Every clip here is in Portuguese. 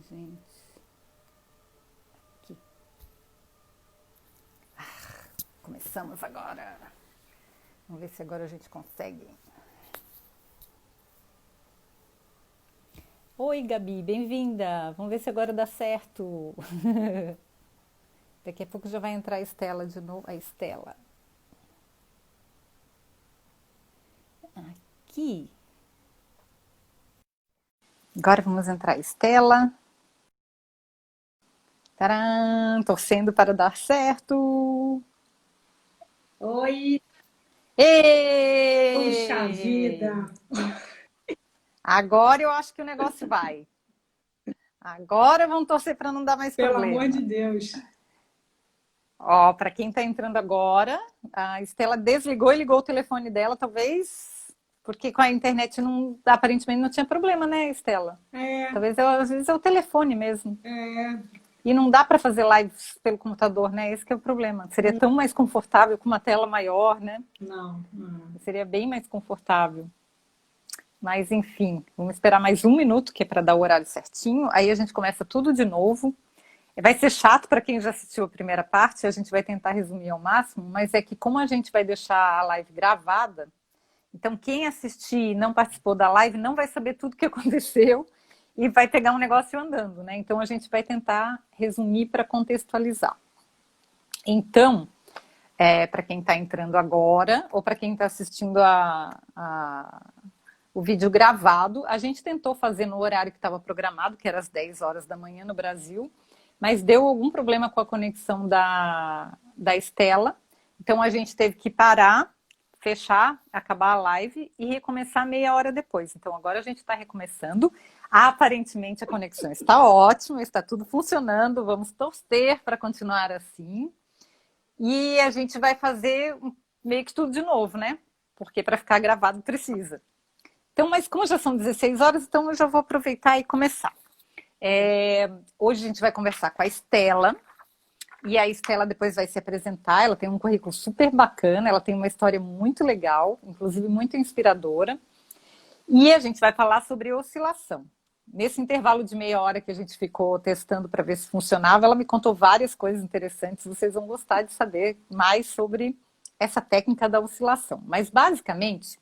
gente. Aqui. Começamos agora. Vamos ver se agora a gente consegue. Oi, Gabi, bem-vinda. Vamos ver se agora dá certo. Daqui a pouco já vai entrar a Estela de novo. A Estela. Aqui. Agora vamos entrar a Estela. Tcharam! Torcendo para dar certo. Oi, puxa vida! Ê! Agora eu acho que o negócio vai. Agora vamos torcer para não dar mais Pelo amor de problema. Deus. Ó, para quem está entrando agora, a Estela desligou e ligou o telefone dela, talvez porque com a internet não, aparentemente não tinha problema, né, Estela? É, Talvez às vezes é o telefone mesmo. é, E não dá para fazer lives pelo computador, né? Esse que é o problema. Seria tão mais confortável com uma tela maior, né? não. Seria bem mais confortável. Mas enfim, vamos esperar mais um minuto, que é para dar o horário certinho. Aí a gente começa tudo de novo. Vai ser chato para quem já assistiu a primeira parte, a gente vai tentar resumir ao máximo, mas é que como a gente vai deixar a live gravada, então quem assistir e não participou da live não vai saber tudo o que aconteceu e vai pegar um negócio andando, né? Então a gente vai tentar resumir para contextualizar. Então, para quem está entrando agora ou para quem está assistindo o vídeo gravado, a gente tentou fazer no horário que estava programado, que era às 10 horas da manhã no Brasil, mas deu algum problema com a conexão da Estela, então a gente teve que parar, fechar, acabar a live e recomeçar meia hora depois. Então agora a gente está recomeçando. Aparentemente a conexão está ótima, está tudo funcionando, vamos torcer para continuar assim. E a gente vai fazer meio que tudo de novo, né? Porque para ficar gravado precisa. Então, mas como já são 16 horas, então eu já vou aproveitar e começar. Hoje a gente vai conversar com a Estela, e a Estela depois vai se apresentar. Ela tem um currículo super bacana, ela tem uma história muito legal, inclusive muito inspiradora. E a gente vai falar sobre oscilação. Nesse intervalo de meia hora que a gente ficou testando para ver se funcionava, ela me contou várias coisas interessantes. Vocês vão gostar de saber mais sobre essa técnica da oscilação. Mas, basicamente,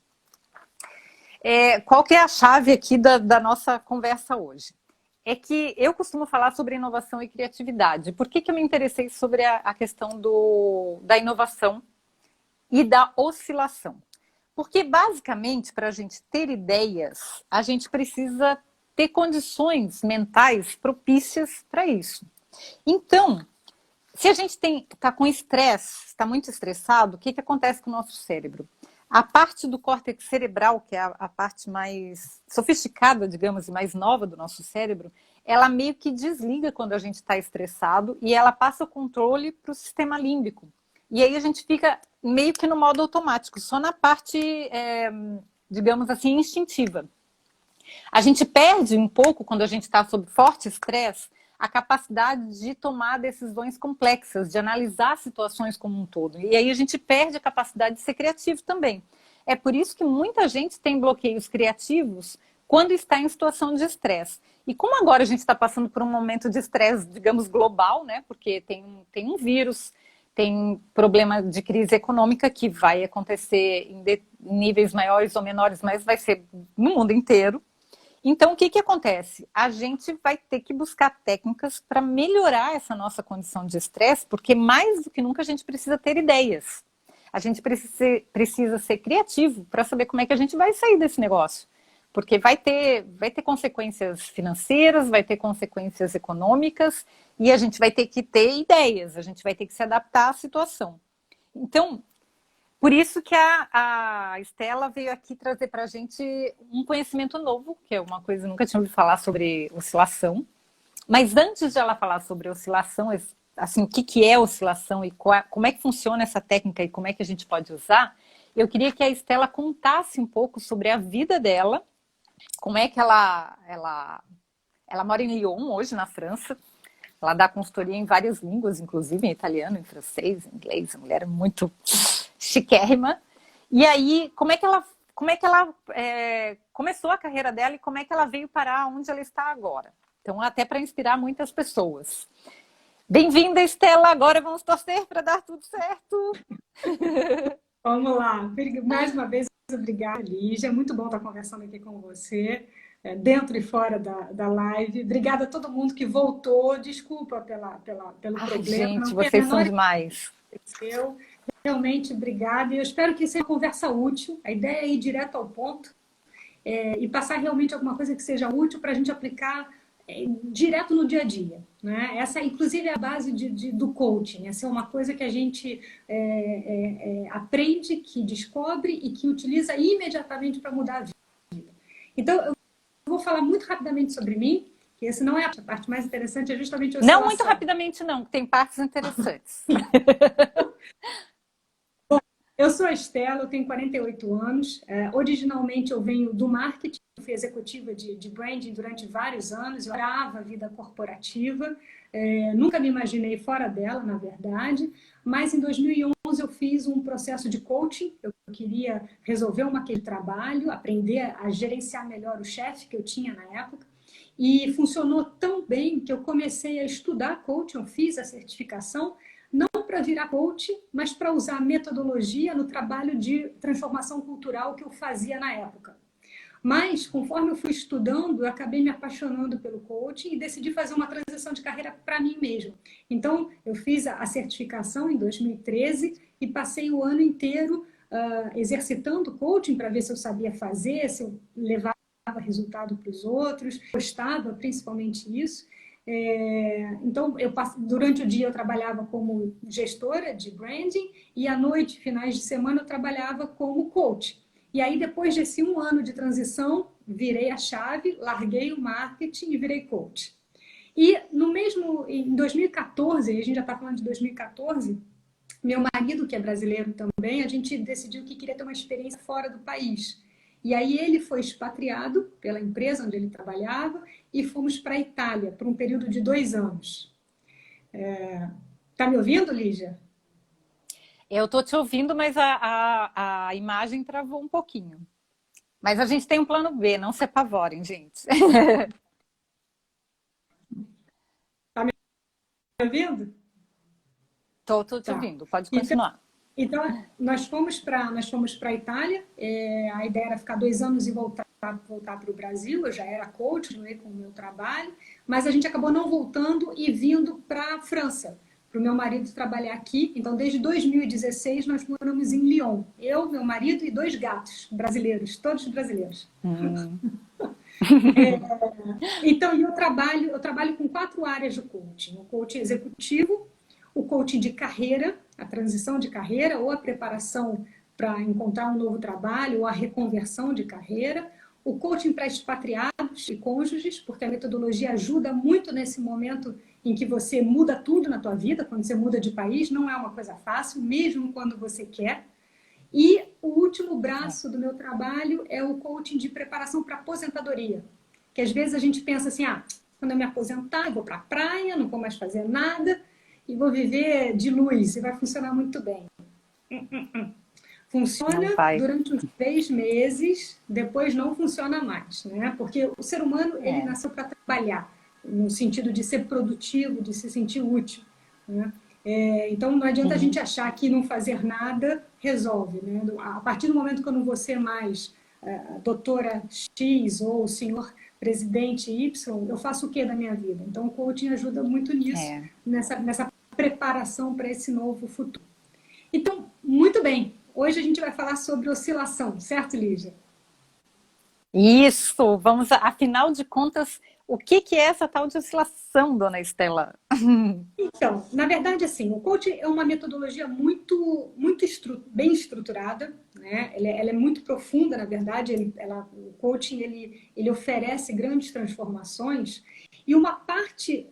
qual que é a chave aqui da nossa conversa hoje? É que eu costumo falar sobre inovação e criatividade. Por que eu me interessei sobre a questão da inovação e da oscilação? Porque, basicamente, para a gente ter ideias, a gente precisa ter condições mentais propícias para isso. Então, se a gente está com estresse, está muito estressado, o que acontece com o nosso cérebro? A parte do córtex cerebral, que é a parte mais sofisticada, digamos, e mais nova do nosso cérebro, ela meio que desliga quando a gente está estressado e ela passa o controle para o sistema límbico. E aí a gente fica meio que no modo automático, só na parte, digamos assim, instintiva. A gente perde um pouco, quando a gente está sob forte estresse, a capacidade de tomar decisões complexas, de analisar situações como um todo. E aí a gente perde a capacidade de ser criativo também. É por isso que muita gente tem bloqueios criativos quando está em situação de estresse. E como agora a gente está passando por um momento de estresse, digamos, global, né? Porque tem um vírus, tem problema de crise econômica que vai acontecer em níveis maiores ou menores, mas vai ser no mundo inteiro. Então, o que acontece? A gente vai ter que buscar técnicas para melhorar essa nossa condição de estresse, porque mais do que nunca a gente precisa ter ideias. A gente precisa ser criativo para saber como é que a gente vai sair desse negócio. Porque vai ter consequências financeiras, vai ter consequências econômicas, e a gente vai ter que ter ideias, a gente vai ter que se adaptar à situação. Então, por isso que a Estela veio aqui trazer para a gente um conhecimento novo, que é uma coisa que eu nunca tinha ouvido falar sobre oscilação. Mas antes de ela falar sobre oscilação, assim, o que é oscilação e como é que funciona essa técnica e como é que a gente pode usar, eu queria que a Estela contasse um pouco sobre a vida dela, como é que ela mora em Lyon hoje, na França. Ela dá consultoria em várias línguas, inclusive em italiano, em francês, em inglês. A mulher é muito chiquérrima. E aí, como é que ela começou a carreira dela e como é que ela veio parar onde ela está agora? Então, até para inspirar muitas pessoas. Bem-vinda, Estela. Agora vamos torcer para dar tudo certo. Vamos lá. Mais uma vez, obrigada, Lígia. É muito bom estar conversando aqui com você, dentro e fora da live. Obrigada a todo mundo que voltou. Desculpa pelo Ai, problema. gente, Não tem a vocês são menor demais. eu realmente, obrigada. E eu espero que seja uma conversa útil. A ideia é ir direto ao ponto e passar realmente alguma coisa que seja útil para a gente aplicar direto no dia a dia. Né? Essa, inclusive, é a base do coaching. Essa é uma coisa que a gente aprende, que descobre e que utiliza imediatamente para mudar a vida. Então, eu vou falar muito rapidamente sobre mim, que essa não é a parte mais interessante, é justamente a oscilação. Não muito rapidamente, não, que tem partes interessantes. Eu sou a Estela, eu tenho 48 anos. Originalmente eu venho do marketing, fui executiva de branding durante vários anos. Eu adorava a vida corporativa, nunca me imaginei fora dela, na verdade. Mas em 2011 eu fiz um processo de coaching. Eu queria resolver uma questão de trabalho, aprender a gerenciar melhor o chefe que eu tinha na época. E funcionou tão bem que eu comecei a estudar coaching, eu fiz a certificação, não para virar coach, mas para usar a metodologia no trabalho de transformação cultural que eu fazia na época. Mas, conforme eu fui estudando, eu acabei me apaixonando pelo coaching e decidi fazer uma transição de carreira para mim mesma. Então, eu fiz a certificação em 2013 e passei o ano inteiro exercitando coaching para ver se eu sabia fazer, se eu levava resultado para os outros, gostava principalmente isso. Então, durante o dia eu trabalhava como gestora de branding e à noite, finais de semana, eu trabalhava como coach. E aí, depois desse um ano de transição, virei a chave, larguei o marketing e virei coach. E em 2014, a gente já está falando de 2014, meu marido, que é brasileiro também, a gente decidiu que queria ter uma experiência fora do país. E aí ele foi expatriado pela empresa onde ele trabalhava e fomos para a Itália por um período de 2 anos. Tá me ouvindo, Lígia? Eu estou te ouvindo, mas a imagem travou um pouquinho. Mas a gente tem um plano B, não se apavorem, gente. Tá me ouvindo? Estou te ouvindo, pode continuar. Então, nós fomos para a Itália. A ideia era ficar 2 anos e voltar para o Brasil. Eu já era coach, continuei com o meu trabalho, mas a gente acabou não voltando e vindo para a França, para o meu marido trabalhar aqui. Então, desde 2016, nós moramos em Lyon. Eu, meu marido e 2 gatos brasileiros, todos brasileiros. Então, eu trabalho com 4 áreas de coaching. O coaching executivo, o coaching de carreira, a transição de carreira ou a preparação para encontrar um novo trabalho ou a reconversão de carreira, o coaching para expatriados e cônjuges, porque a metodologia ajuda muito nesse momento em que você muda tudo na tua vida, quando você muda de país, não é uma coisa fácil, mesmo quando você quer. E o último braço do meu trabalho é o coaching de preparação para aposentadoria, que às vezes a gente pensa assim, quando eu me aposentar, eu vou para a praia, não vou mais fazer nada, e vou viver de luz, e vai funcionar muito bem. Funciona durante uns 3 meses, depois não funciona mais, né? Porque o ser humano, ele nasceu para trabalhar, no sentido de ser produtivo, de se sentir útil, né? Então, não adianta a gente achar que não fazer nada resolve, né? A partir do momento que eu não vou ser mais doutora X ou senhor presidente Y, eu faço o que da minha vida? Então, o coaching ajuda muito nisso, nessa preparação para esse novo futuro. Então, muito bem. Hoje a gente vai falar sobre oscilação, certo, Lígia? Isso, vamos, afinal de contas, o que é essa tal de oscilação, dona Estela? Então, na verdade, assim, o coaching é uma metodologia bem estruturada, né? Ela é muito profunda, na verdade. O coaching ele oferece grandes transformações. E uma parte,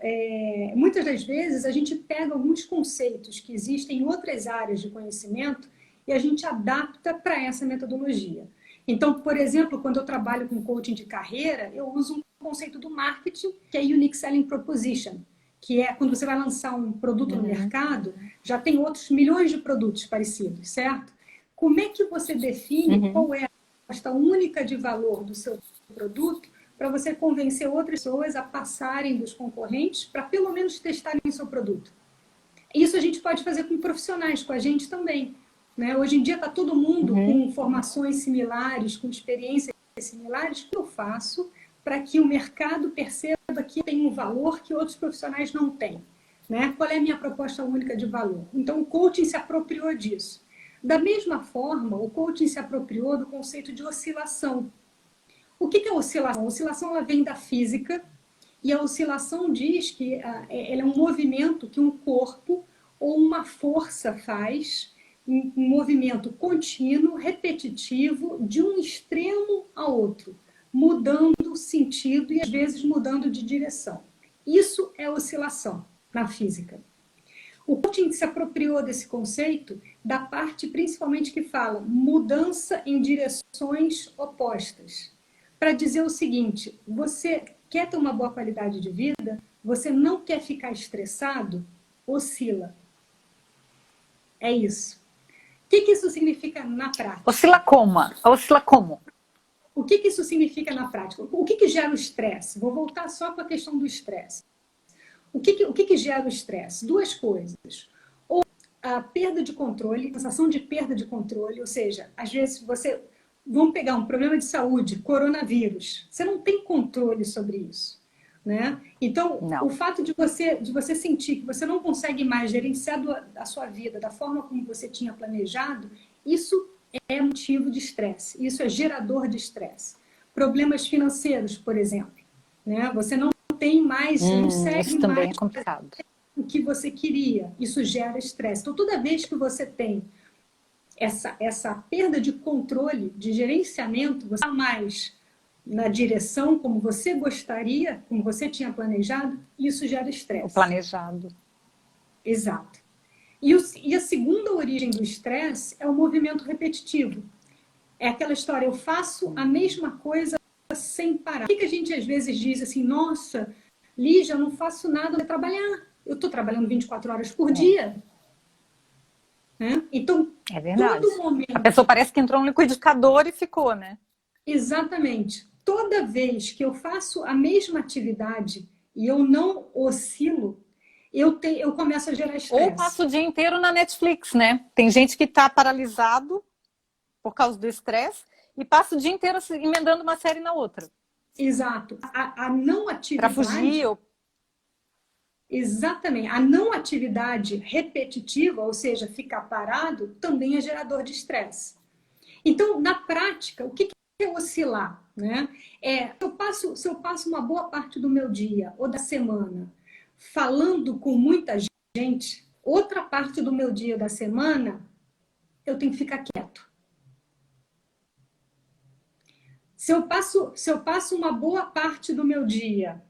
muitas das vezes, a gente pega alguns conceitos que existem em outras áreas de conhecimento e a gente adapta para essa metodologia. Então, por exemplo, quando eu trabalho com coaching de carreira, eu uso um conceito do marketing, que é Unique Selling Proposition, que é quando você vai lançar um produto no mercado, já tem outros milhões de produtos parecidos, certo? Como é que você define qual é a proposta única de valor do seu produto para você convencer outras pessoas a passarem dos concorrentes para pelo menos testarem o seu produto. Isso a gente pode fazer com profissionais, com a gente também, né? Hoje em dia está todo mundo com formações similares, com experiências similares. O que eu faço para que o mercado perceba que tem um valor que outros profissionais não têm? Né? Qual é a minha proposta única de valor? Então, o coaching se apropriou disso. Da mesma forma, o coaching se apropriou do conceito de oscilação. O que é oscilação? A oscilação ela vem da física e a oscilação diz que ela é um movimento que um corpo ou uma força faz, um movimento contínuo, repetitivo, de um extremo ao outro, mudando o sentido e às vezes mudando de direção. Isso é oscilação na física. O coaching se apropriou desse conceito da parte principalmente que fala mudança em direções opostas. Para dizer o seguinte, você quer ter uma boa qualidade de vida, você não quer ficar estressado, oscila. É isso. O que isso significa na prática? Oscila como? Oscila como? O que isso significa na prática? O que gera o estresse? Vou voltar só para a questão do estresse. O que gera o estresse? Duas coisas. Ou a perda de controle, a sensação de perda de controle, ou seja, às vezes você... Vamos pegar um problema de saúde, coronavírus. Você não tem controle sobre isso, né? Então, o fato de você sentir que você não consegue mais gerenciar a sua vida da forma como você tinha planejado, isso é motivo de estresse. Isso é gerador de estresse. Problemas financeiros, por exemplo, né? Você não tem mais, não segue isso também mais é complicado. o que você queria. Isso gera estresse. Então, toda vez que você tem essa perda de controle, de gerenciamento, você está mais na direção como você gostaria, como você tinha planejado, isso gera estresse. O planejado. Exato. E a segunda origem do estresse é o movimento repetitivo. É aquela história, eu faço a mesma coisa sem parar. O que a gente às vezes diz assim, nossa, Lígia, eu não faço nada para trabalhar. Eu estou trabalhando 24 horas por dia. Então, é verdade. Todo momento... A pessoa parece que entrou no liquidificador e ficou, né? Exatamente. Toda vez que eu faço a mesma atividade e eu não oscilo, eu começo a gerar estresse. Ou passo o dia inteiro na Netflix, né? Tem gente que está paralisado por causa do estresse e passa o dia inteiro emendando uma série na outra. Exato. A não atividade... Para fugir ou... Exatamente. A não atividade repetitiva, ou seja, ficar parado, também é gerador de estresse. Então, na prática, o que é oscilar? Né? Se eu passo uma boa parte do meu dia ou da semana falando com muita gente, outra parte do meu dia ou da semana, eu tenho que ficar quieto. Se eu passo uma boa parte do meu dia...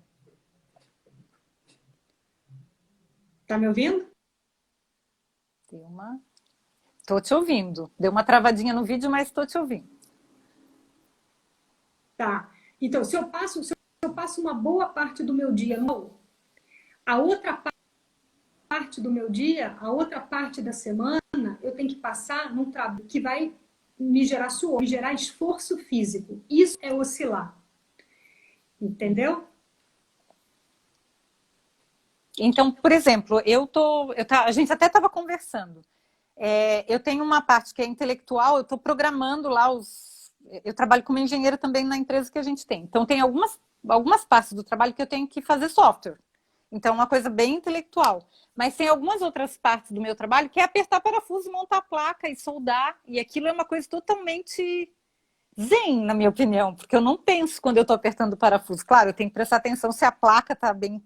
Tá me ouvindo? Tô te ouvindo. Deu uma travadinha no vídeo, mas estou te ouvindo. Tá. Então, se eu passo uma boa parte do meu dia, a outra parte do meu dia, a outra parte da semana, eu tenho que passar num trabalho que vai me gerar suor, me gerar esforço físico. Isso é oscilar. Entendeu? Então, por exemplo, a gente até estava conversando. Eu tenho uma parte que é intelectual, eu estou programando lá eu trabalho como engenheira também na empresa que a gente tem. Então, tem algumas partes do trabalho que eu tenho que fazer software. Então, é uma coisa bem intelectual. Mas tem algumas outras partes do meu trabalho que é apertar parafuso, montar a placa e soldar. E aquilo é uma coisa totalmente zen, na minha opinião, porque eu não penso quando eu estou apertando o parafuso. Claro, eu tenho que prestar atenção se a placa está bem...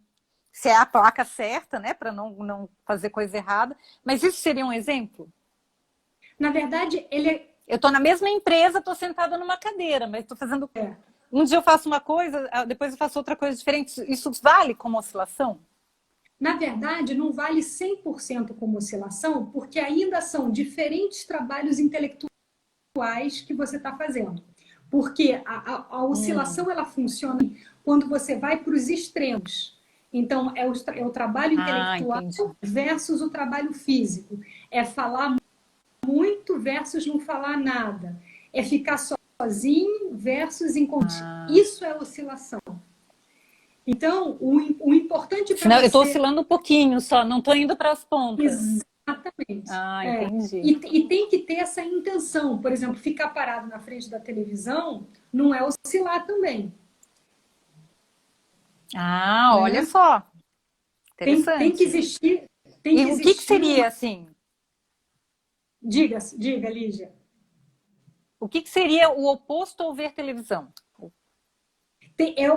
Se é a placa certa, né? Para não fazer coisa errada. Mas isso seria um exemplo? Na verdade, Eu estou na mesma empresa, estou sentada numa cadeira, mas estou fazendo... Um dia eu faço uma coisa, depois eu faço outra coisa diferente. Isso vale como oscilação? Na verdade, não vale 100% como oscilação, porque ainda são diferentes trabalhos intelectuais que você está fazendo. Porque a oscilação ela funciona quando você vai para os extremos. Então, é o trabalho intelectual versus o trabalho físico. É falar muito versus não falar nada. É ficar sozinho versus inconsciente. Isso é oscilação. Então, o importante para Não, você... eu estou oscilando um pouquinho só, não estou indo para as pontas. Exatamente. Entendi. E tem que ter essa intenção. Por exemplo, ficar parado na frente da televisão não é oscilar também. Olha só. Interessante. Tem que existir... E o que seria, assim? Diga, Lígia. O que seria o oposto ao ver televisão?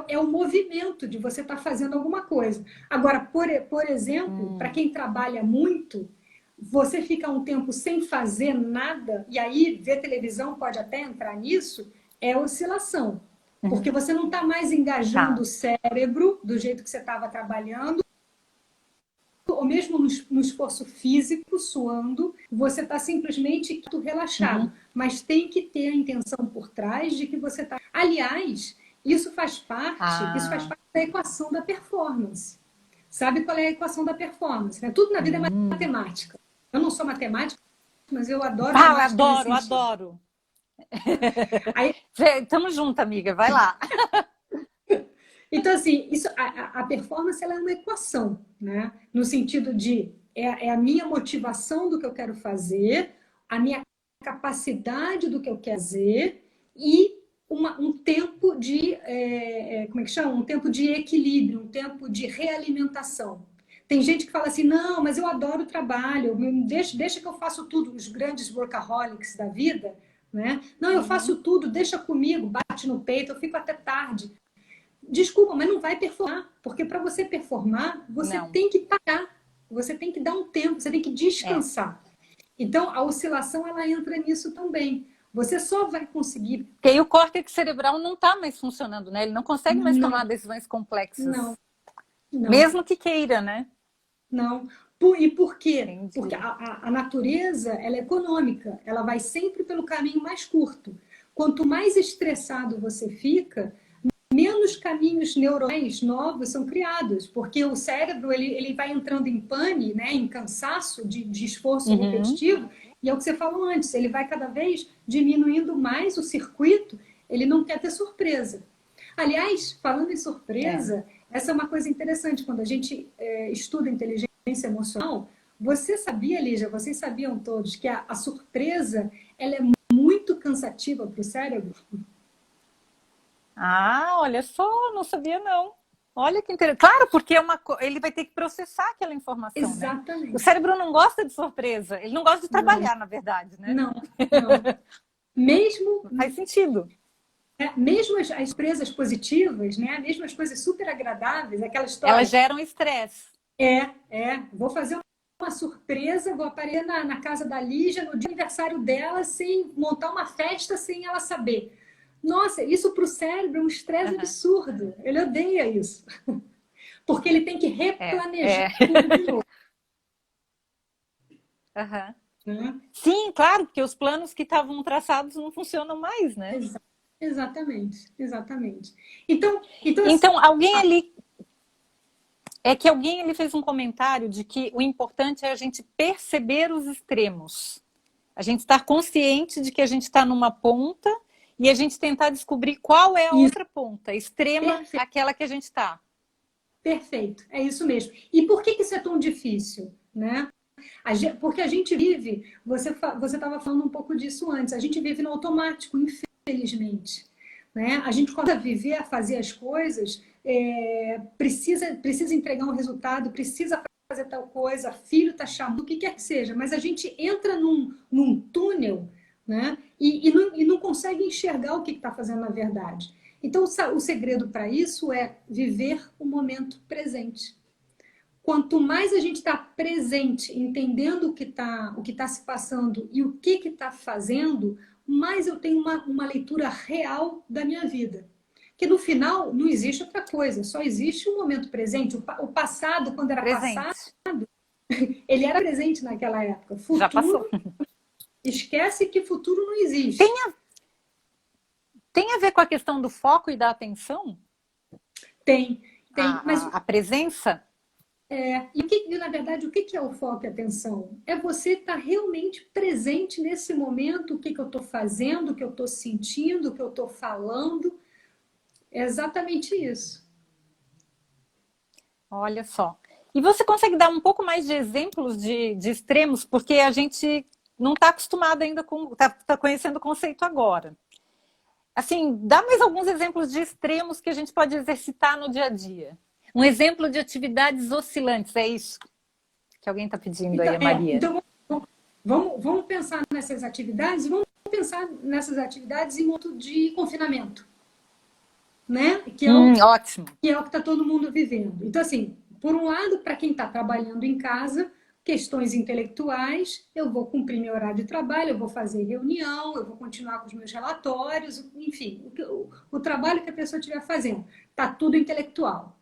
É o movimento de você estar fazendo alguma coisa. Agora, por exemplo, para quem trabalha muito, você fica um tempo sem fazer nada, e aí ver televisão pode até entrar nisso, é oscilação. Porque você não está mais engajando o cérebro do jeito que você estava trabalhando, ou mesmo no esforço físico, suando, você está simplesmente relaxado. Mas tem que ter a intenção por trás de que você está... Aliás, isso faz parte da equação da performance. Sabe qual é a equação da performance? Né? Tudo na vida é matemática. Eu não sou matemática, mas eu adoro... Adoro. Tamo junto, amiga. Vai lá. Então, assim, a performance ela é uma equação, né? No sentido de é a minha motivação do que eu quero fazer, a minha capacidade do que eu quero fazer e um tempo de, como é que chama? Um tempo de equilíbrio, um tempo de realimentação. Tem gente que fala assim, não, mas eu adoro o trabalho, deixa que eu faço tudo, os grandes workaholics da vida, né? Não, eu faço tudo, deixa comigo, bate no peito, eu fico até tarde. Desculpa, mas não vai performar, porque para você performar, você tem que parar, você tem que dar um tempo, você tem que descansar. Então, a oscilação, ela entra nisso também. Você só vai conseguir... Porque aí o córtex cerebral não está mais funcionando, né? Ele não consegue mais tomar decisões complexas. Não. Mesmo que queira, né? Não. E por quê? Entendi. Porque a natureza, ela é econômica. Ela vai sempre pelo caminho mais curto. Quanto mais estressado você fica, menos caminhos neuronais novos são criados, porque o cérebro ele vai entrando em pane, né, em cansaço de esforço repetitivo, e é o que você falou antes, ele vai cada vez diminuindo mais o circuito, ele não quer ter surpresa. Aliás, falando em surpresa, essa é uma coisa interessante, quando a gente estuda inteligência emocional, você sabia, Lígia, vocês sabiam todos, que a surpresa ela é muito cansativa para o cérebro? Olha só, não sabia não. Olha que interessante. Claro, porque ele vai ter que processar aquela informação. Exatamente. Né? O cérebro não gosta de surpresa. Ele não gosta de trabalhar, na verdade, né? Não. Mesmo... Faz sentido. Mesmo as surpresas positivas, né? Mesmo as coisas super agradáveis, aquela história... Elas geram estresse. Vou fazer uma surpresa, vou aparecer na casa da Lígia no dia do aniversário dela, sem montar uma festa sem ela saber. Nossa, isso para o cérebro é um estresse absurdo. Ele odeia isso. Porque ele tem que replanejar tudo de novo. Sim, claro, porque os planos que estavam traçados não funcionam mais, né? Exatamente. Então alguém ali... É que alguém ali fez um comentário de que o importante é a gente perceber os extremos. A gente estar consciente de que a gente está numa ponta e a gente tentar descobrir qual é a outra ponta, extrema, aquela que a gente está. Perfeito, é isso mesmo. E por que isso é tão difícil, né? Porque a gente vive, você estava falando um pouco disso antes, a gente vive no automático, infelizmente. Né? A gente começa a viver, a fazer as coisas, precisa entregar um resultado, precisa fazer tal coisa, filho está chamando, o que quer que seja, mas a gente entra num túnel, né? E não consegue enxergar o que está fazendo na verdade. Então, o segredo para isso é viver o momento presente. Quanto mais a gente está presente, entendendo o que tá se passando e o que está fazendo, mais eu tenho uma leitura real da minha vida. Que no final não existe outra coisa, só existe o momento presente. O passado, quando era passado, ele era presente naquela época. Futuro, já passou. Esquece que futuro não existe. Tem a ver com a questão do foco e da atenção? Tem. Mas a presença? E na verdade, o que é o foco e atenção? É você estar realmente presente nesse momento, o que eu estou fazendo, o que eu estou sentindo, o que eu estou falando. É exatamente isso. Olha só. E você consegue dar um pouco mais de exemplos de extremos, porque a gente não está acostumado ainda com, está conhecendo o conceito agora. Assim, dá mais alguns exemplos de extremos que a gente pode exercitar no dia a dia. Um exemplo de atividades oscilantes, é isso que alguém está pedindo aí, a Maria. Vamos pensar nessas atividades e vamos pensar nessas atividades em modo de confinamento, né? Ótimo. Que é o que está todo mundo vivendo. Então, assim, por um lado, para quem está trabalhando em casa, questões intelectuais, eu vou cumprir meu horário de trabalho, eu vou fazer reunião, eu vou continuar com os meus relatórios, enfim, o trabalho que a pessoa estiver fazendo. Está tudo intelectual.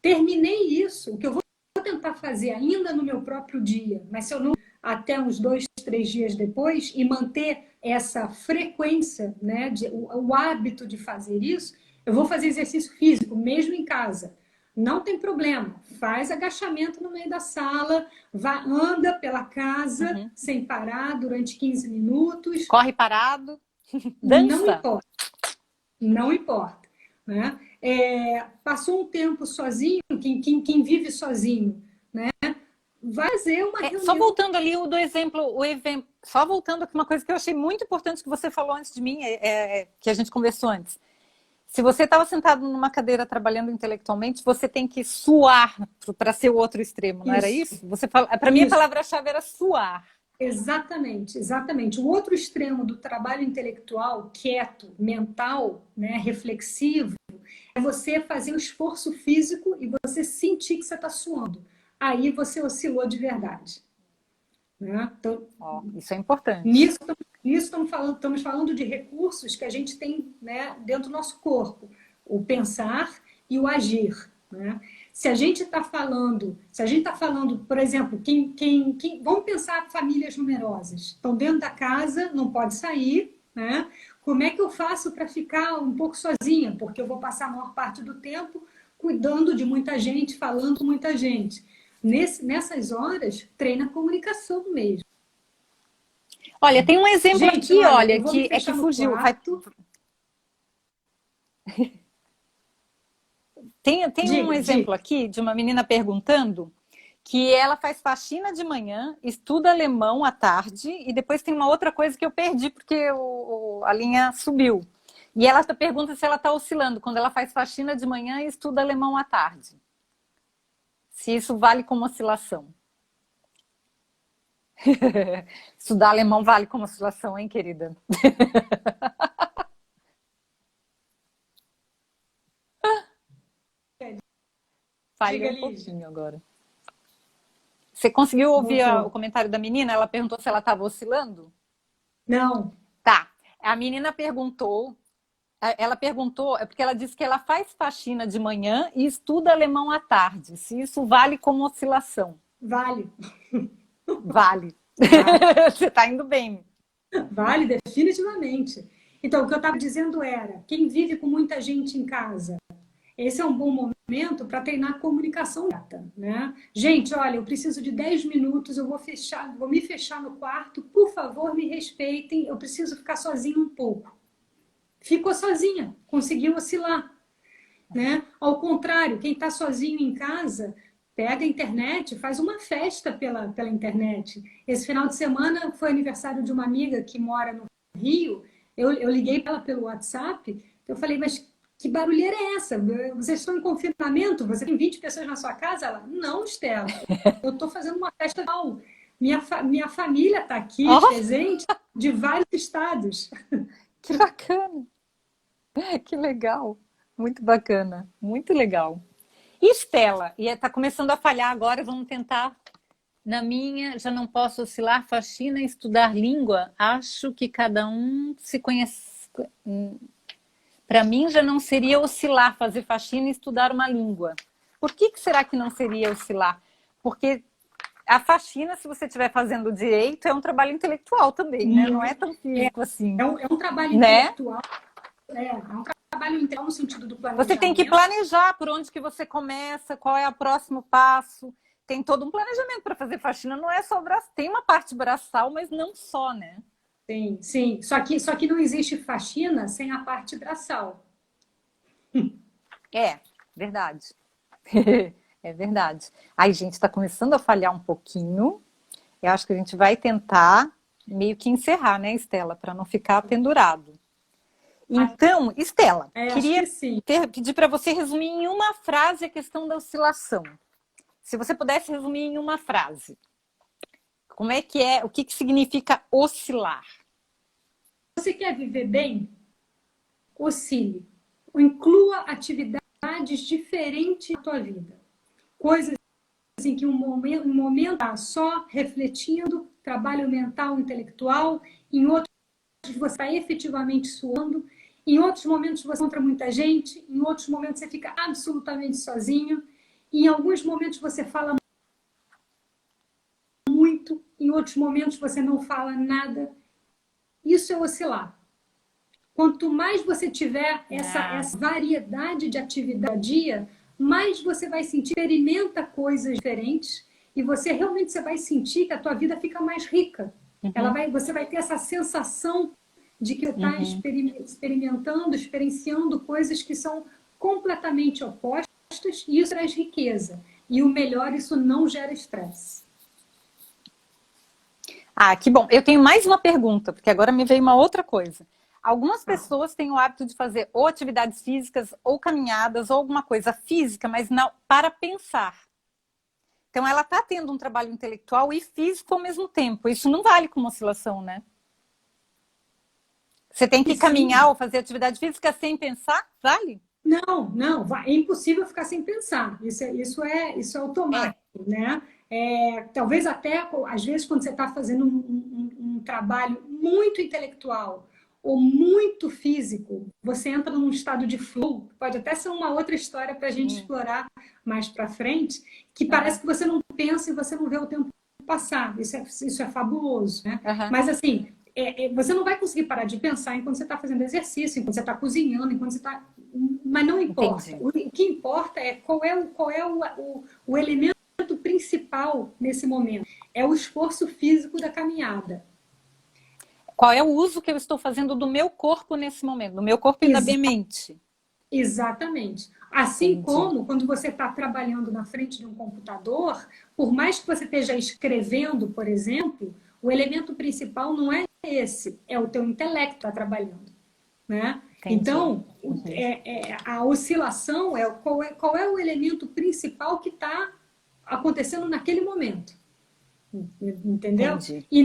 Terminei isso, o que eu vou tentar fazer ainda no meu próprio dia, mas se eu não até uns 2, 3 dias depois e manter essa frequência, né, o hábito de fazer isso, eu vou fazer exercício físico, mesmo em casa. Não tem problema, faz agachamento no meio da sala, anda pela casa sem parar durante 15 minutos. Corre parado, dança. Não importa. Não importa. Né? Passou um tempo sozinho, quem vive sozinho, né? Vai fazer uma reunião. Só voltando ali do exemplo, só voltando aqui uma coisa que eu achei muito importante que você falou antes de mim, que a gente conversou antes. Se você estava sentado numa cadeira trabalhando intelectualmente, você tem que suar para ser o outro extremo, não era isso? Para mim, a palavra-chave era suar. Exatamente, exatamente. O outro extremo do trabalho intelectual, quieto, mental, né, reflexivo, é você fazer um esforço físico e você sentir que você está suando. Aí você oscilou de verdade. Né? Então, isso é importante. Nisso estamos falando de recursos que a gente tem, né, dentro do nosso corpo. O pensar e o agir. Né? Se a gente está falando, por exemplo, vamos pensar famílias numerosas. Estão dentro da casa, não pode sair, né? Como é que eu faço para ficar um pouco sozinha? Porque eu vou passar a maior parte do tempo cuidando de muita gente, falando com muita gente. Nessas horas, treina a comunicação mesmo. Olha, tem um exemplo gente, aqui, olha, que é que fugiu. Tem um exemplo aqui de uma menina perguntando que ela faz faxina de manhã, estuda alemão à tarde e depois tem uma outra coisa que eu perdi porque a linha subiu. E ela pergunta se ela está oscilando quando ela faz faxina de manhã e estuda alemão à tarde. Se isso vale como oscilação. Estudar alemão vale como oscilação, hein, querida? Falhou um pouquinho agora. Você conseguiu ouvir o comentário da menina? Ela perguntou se ela estava oscilando? Não. Tá. A menina perguntou, é porque ela disse que ela faz faxina de manhã e estuda alemão à tarde. Se isso vale como oscilação. Vale. Vale. Você está indo bem. Vale, definitivamente. Então, o que eu estava dizendo era, quem vive com muita gente em casa, esse é um bom momento para treinar a comunicação direta, né? Gente, olha, eu preciso de 10 minutos, eu vou me fechar no quarto, por favor, me respeitem, eu preciso ficar sozinha um pouco. Ficou sozinha, conseguiu oscilar, né? Ao contrário, quem está sozinho em casa, pega a internet, faz uma festa pela internet. Esse final de semana foi aniversário de uma amiga que mora no Rio, eu liguei para ela pelo WhatsApp, eu falei, mas que barulheira é essa? Vocês estão em confinamento? Você tem 20 pessoas na sua casa? Ela, não, Estela, eu estou fazendo uma festa mal. Minha família está aqui, presente, de vários estados. Que bacana! Que legal! Muito bacana, muito legal. E Estela, e está começando a falhar agora, vamos tentar. Na minha, já não posso oscilar, faxina, estudar língua. Acho que cada um se conhece. Para mim, já não seria oscilar, fazer faxina e estudar uma língua. Por que será que não seria oscilar? Porque a faxina, se você estiver fazendo direito, é um trabalho intelectual também, né? Não é tão físico assim. É um trabalho intelectual. É um trabalho trabalho integral no sentido do Você tem que planejamento. planejar por onde que você começa, qual é o próximo passo. Tem todo um planejamento para fazer faxina, não é só o braço. Tem uma parte braçal, mas não só, né? Sim, sim. Só que não existe faxina sem a parte braçal. É, verdade. É verdade. Ai, gente, está começando a falhar um pouquinho. Eu acho que a gente vai tentar meio que encerrar, né, Estela, para não ficar pendurado. Então, Estela, Acho queria que sim. pedir para você resumir em uma frase a questão da oscilação. Se você pudesse resumir em uma frase, como é, o que significa oscilar? Você quer viver bem? Oscile. Inclua atividades diferentes na tua vida. Coisas em que um momento está só refletindo, trabalho mental, intelectual, em outros você está efetivamente suando, em outros momentos você encontra muita gente, em outros momentos você fica absolutamente sozinho, em alguns momentos você fala muito, em outros momentos você não fala nada. Isso é oscilar. Quanto mais você tiver essa variedade de atividade dia, mais você vai sentir, experimenta coisas diferentes e você vai sentir que a tua vida fica mais rica. Você vai ter essa sensação de que você está experimentando, experienciando coisas que são completamente opostas e isso traz riqueza. E o melhor, isso não gera estresse. Ah, que bom. Eu tenho mais uma pergunta, porque agora me veio uma outra coisa. Algumas pessoas têm o hábito de fazer ou atividades físicas, ou caminhadas, ou alguma coisa física, mas não para pensar. Então, ela está tendo um trabalho intelectual e físico ao mesmo tempo. Isso não vale como oscilação, né? Você tem que caminhar ou fazer atividade física sem pensar? Vale? Não, é impossível ficar sem pensar. Isso é automático, né? Talvez até, às vezes, quando você está fazendo um trabalho muito intelectual ou muito físico, você entra num estado de flow, pode até ser uma outra história para a gente explorar mais para frente, que parece que você não pensa e você não vê o tempo passar. Isso é fabuloso, né? Mas assim, você não vai conseguir parar de pensar enquanto você está fazendo exercício, enquanto você está cozinhando, enquanto você está... Mas não importa. O que importa é qual é o elemento principal nesse momento. É o esforço físico da caminhada. Qual é o uso que eu estou fazendo do meu corpo nesse momento? Do meu corpo e da minha mente. Exatamente. Assim como quando você está trabalhando na frente de um computador, por mais que você esteja escrevendo, por exemplo, o elemento principal não é esse, é o teu intelecto que está trabalhando. Né? Então, a oscilação qual é o elemento principal que está acontecendo naquele momento. Entendeu? E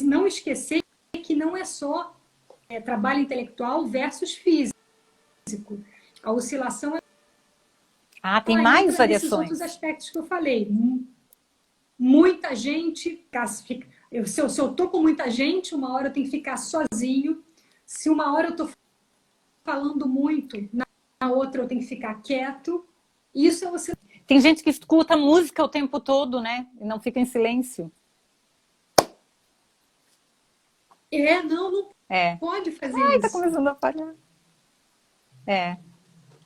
não esquecer que não é só trabalho intelectual versus físico. A oscilação tem mais variações. Esses outros aspectos que eu falei. Muita gente, se eu estou com muita gente, uma hora eu tenho que ficar sozinho. Se uma hora eu estou falando muito, na outra eu tenho que ficar quieto. Isso é você. Tem gente que escuta música o tempo todo, né? E não fica em silêncio. Não pode fazer isso. Tá começando a falhar.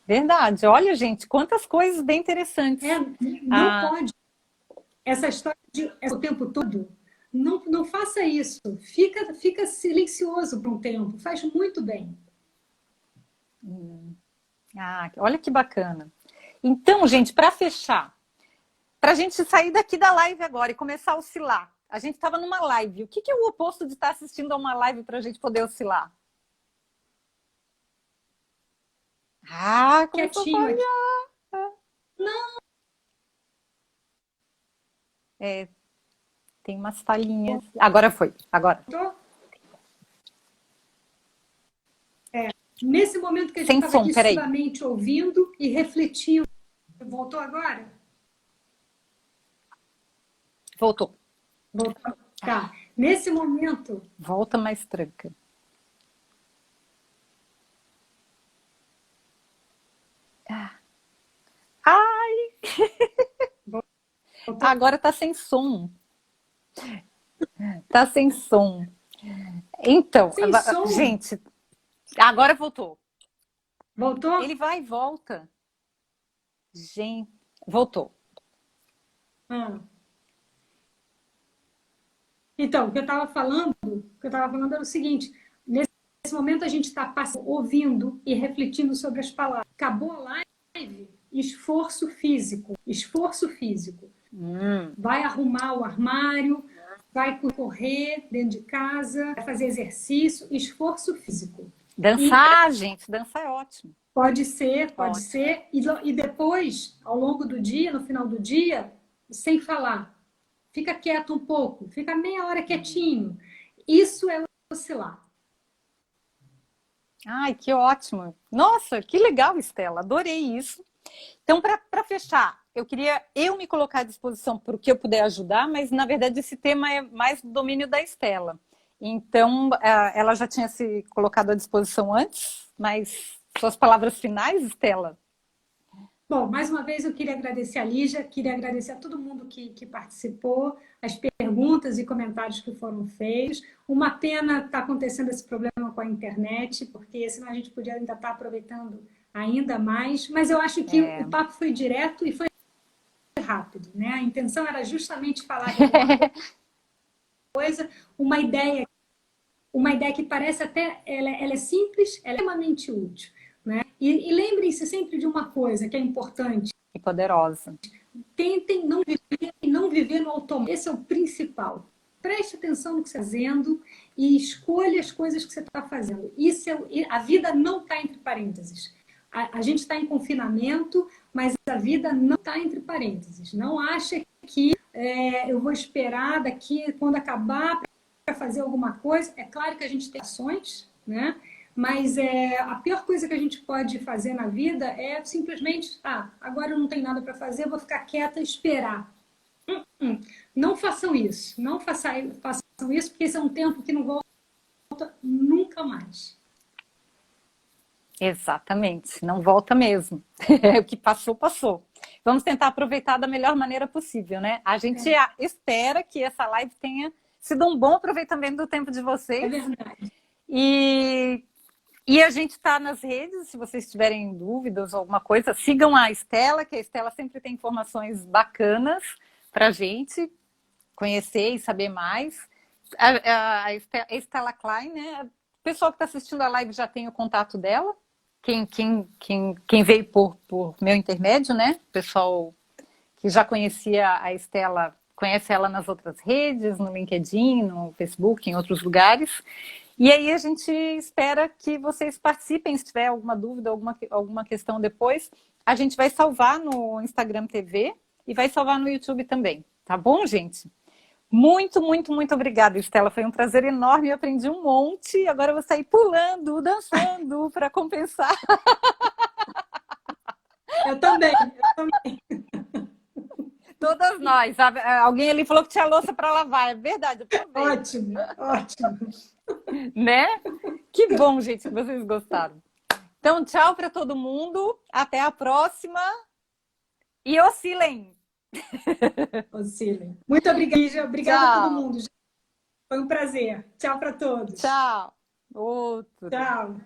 Verdade. Olha, gente, quantas coisas bem interessantes. Não pode. Essa história de o tempo todo, não faça isso. Fica silencioso por um tempo. Faz muito bem. Olha que bacana. Então, gente, para fechar, para a gente sair daqui da live agora e começar a oscilar. A gente estava numa live. O que é o oposto de estar assistindo a uma live para a gente poder oscilar? Quietinho aqui. Não. Tem umas falhinhas. Agora foi. Agora. Nesse momento que a gente estava ativamente ouvindo e refletindo. Voltou agora? Voltou. Tá. Nesse momento... Volta mais tranca. Ai! Agora tá sem som. Tá sem som. Então, sem som? Gente, agora voltou. Voltou? Ele vai e volta. Gente, voltou. Ah. Então, o que eu estava falando era o seguinte: nesse momento a gente está ouvindo e refletindo sobre as palavras. Acabou a live, esforço físico, esforço físico. Vai arrumar o armário, vai correr dentro de casa, vai fazer exercício, esforço físico. Dançar, gente, dançar é ótimo. Pode ser, pode Ótimo. ser. E depois, ao longo do dia, no final do dia, sem falar. Fica quieto um pouco, fica meia hora quietinho. Isso é oscilar. Ai, que ótimo. Nossa, que legal, Estela. Adorei isso. Então, para fechar, eu queria me colocar à disposição para o que eu puder ajudar, mas, na verdade, esse tema é mais do domínio da Estela. Então, ela já tinha se colocado à disposição antes, mas suas palavras finais, Estela? Bom, mais uma vez eu queria agradecer a Lígia, queria agradecer a todo mundo que participou, as perguntas e comentários que foram feitos. Uma pena estar acontecendo esse problema com a internet, porque senão a gente podia ainda estar aproveitando ainda mais, mas eu acho que o papo foi direto e foi rápido, né? A intenção era justamente falar de alguma coisa, uma ideia que parece até, ela é simples, ela é extremamente útil, né? E lembrem-se sempre de uma coisa que é importante. E poderosa. Tentem não viver no automático. Esse é o principal. Preste atenção no que você está fazendo e escolha as coisas que você está fazendo. A vida não está entre parênteses. A gente está em confinamento, mas a vida não está entre parênteses. Não acha que eu vou esperar daqui, quando acabar, para fazer alguma coisa. É claro que a gente tem ações, né? Mas a pior coisa que a gente pode fazer na vida é simplesmente, agora eu não tenho nada para fazer, eu vou ficar quieta e esperar. Não façam isso. Não façam isso, porque esse é um tempo que não volta nunca mais. Exatamente, não volta mesmo. O que passou, passou. Vamos tentar aproveitar da melhor maneira possível, né? A gente espera que essa live tenha sido um bom aproveitamento do tempo de vocês. É verdade. E a gente está nas redes, se vocês tiverem dúvidas ou alguma coisa, sigam a Estela, que a Estela sempre tem informações bacanas para a gente conhecer e saber mais. A Estela Klein, né? O pessoal que está assistindo a live já tem o contato dela. Quem veio por meu intermédio, né? O pessoal que já conhecia a Estela, conhece ela nas outras redes, no LinkedIn, no Facebook, em outros lugares. E aí a gente espera que vocês participem, se tiver alguma dúvida, alguma questão depois, a gente vai salvar no Instagram TV e vai salvar no YouTube também. Tá bom, gente? Muito, muito, muito obrigada, Estela. Foi um prazer enorme, eu aprendi um monte. Agora eu vou sair pulando, dançando para compensar. Eu também. Todas nós. Alguém ali falou que tinha louça para lavar. É verdade. Ótimo, ótimo. Né? Que bom, gente, que vocês gostaram. Então, tchau para todo mundo. Até a próxima. E oscilem. Oscilem. Muito obrigada. Obrigada a todo mundo. Foi um prazer. Tchau para todos. Tchau. Outro. Tchau.